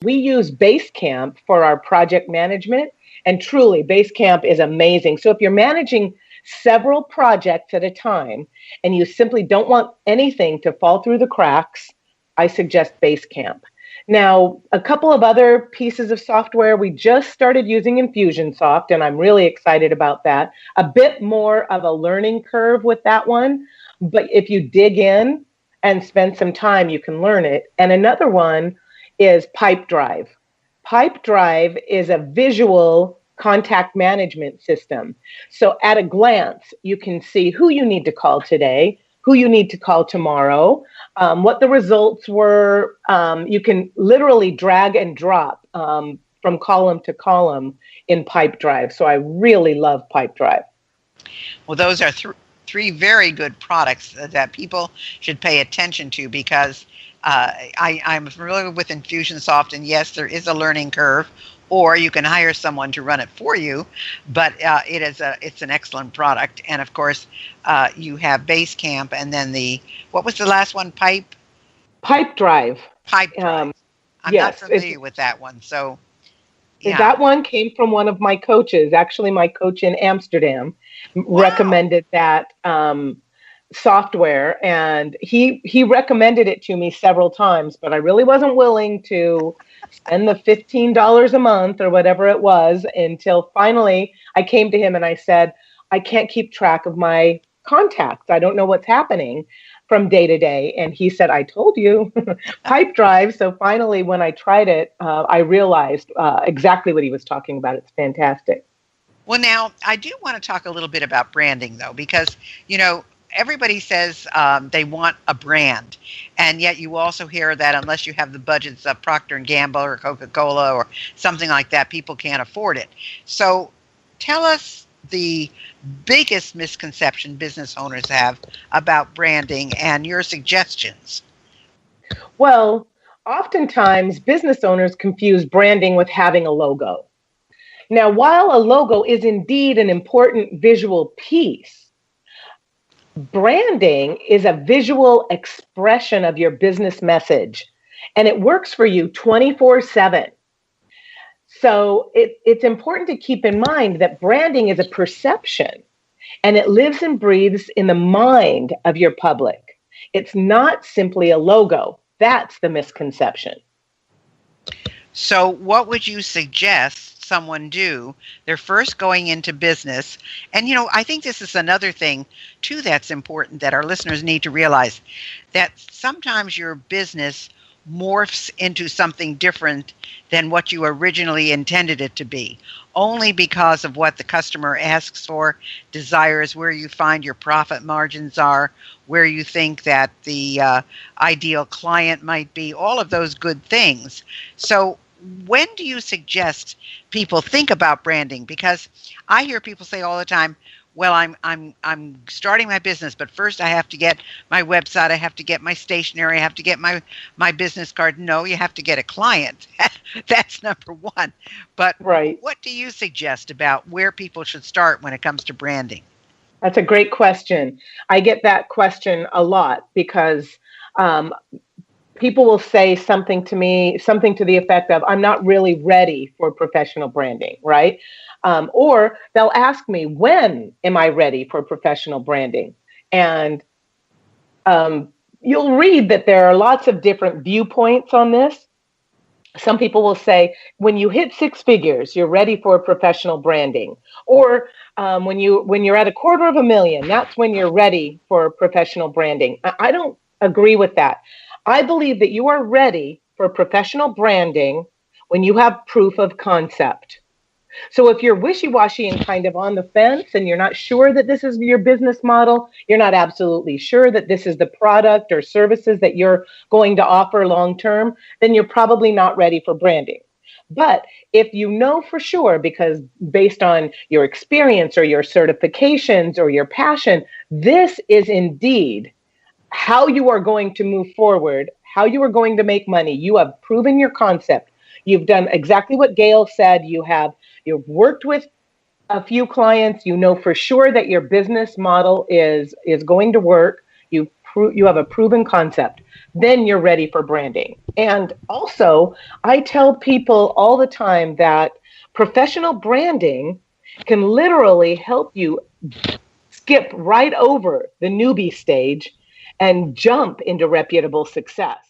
We use Basecamp for our project management, and truly, Basecamp is amazing. So if you're managing several projects at a time and you simply don't want anything to fall through the cracks, I suggest Basecamp. Now, a couple of other pieces of software, we just started using Infusionsoft, and I'm really excited about that. A bit more of a learning curve with that one, but if you dig in and spend some time, you can learn it. And another one is Pipedrive. Pipedrive is a visual contact management system. So at a glance, you can see who you need to call today, who you need to call tomorrow, what the results were. You can literally drag and drop from column to column in Pipedrive. So I really love Pipedrive. Well, those are three very good products that people should pay attention to, because I'm familiar with Infusionsoft, and yes, there is a learning curve, or you can hire someone to run it for you, but it's an excellent product. And of course, you have Basecamp, and then what was the last one? Pipedrive. Pipedrive. I'm yes, not familiar with that one, so. Yeah. That one came from one of my coaches. Actually, my coach in Amsterdam recommended that software, and he recommended it to me several times, but I really wasn't willing to spend the $15 a month or whatever it was until finally I came to him and I said, I can't keep track of my contacts. I don't know what's happening from day to day. And he said, I told you, Pipedrive. So finally, when I tried it, I realized exactly what he was talking about. It's fantastic. Well, now, I do want to talk a little bit about branding, though, because, everybody says they want a brand, and yet you also hear that unless you have the budgets of Procter & Gamble or Coca-Cola or something like that, people can't afford it. So tell us the biggest misconception business owners have about branding and your suggestions. Well, oftentimes business owners confuse branding with having a logo. Now, while a logo is indeed an important visual piece, branding is a visual expression of your business message, and it works for you 24/7. So it's important to keep in mind that branding is a perception, and it lives and breathes in the mind of your public. It's not simply a logo. That's the misconception. So what would you suggest someone do? They're first going into business. And, I think this is another thing, too, that's important that our listeners need to realize, that sometimes your business morphs into something different than what you originally intended it to be, only because of what the customer asks for, desires, where you find your profit margins are, where you think that the ideal client might be, all of those good things. So when do you suggest people think about branding? Because I hear people say all the time, well, I'm starting my business, but first I have to get my website, I have to get my stationery, I have to get my business card. No, you have to get a client. That's number one. But right. What do you suggest about where people should start when it comes to branding? That's a great question. I get that question a lot because people will say something to me, something to the effect of, I'm not really ready for professional branding, right? Or they'll ask me, when am I ready for professional branding? And you'll read that there are lots of different viewpoints on this. Some people will say, when you hit six figures, you're ready for professional branding. Or when you're at $250,000, that's when you're ready for professional branding. I don't agree with that. I believe that you are ready for professional branding when you have proof of concept. So if you're wishy-washy and kind of on the fence and you're not sure that this is your business model, you're not absolutely sure that this is the product or services that you're going to offer long-term, then you're probably not ready for branding. But if you know for sure, because based on your experience or your certifications or your passion, this is indeed how you are going to move forward, how you are going to make money. You have proven your concept. You've done exactly what Gail said. You've worked with a few clients. You know for sure that your business model is going to work. You've you have a proven concept, then you're ready for branding. And also, I tell people all the time that professional branding can literally help you skip right over the newbie stage and jump into reputable success.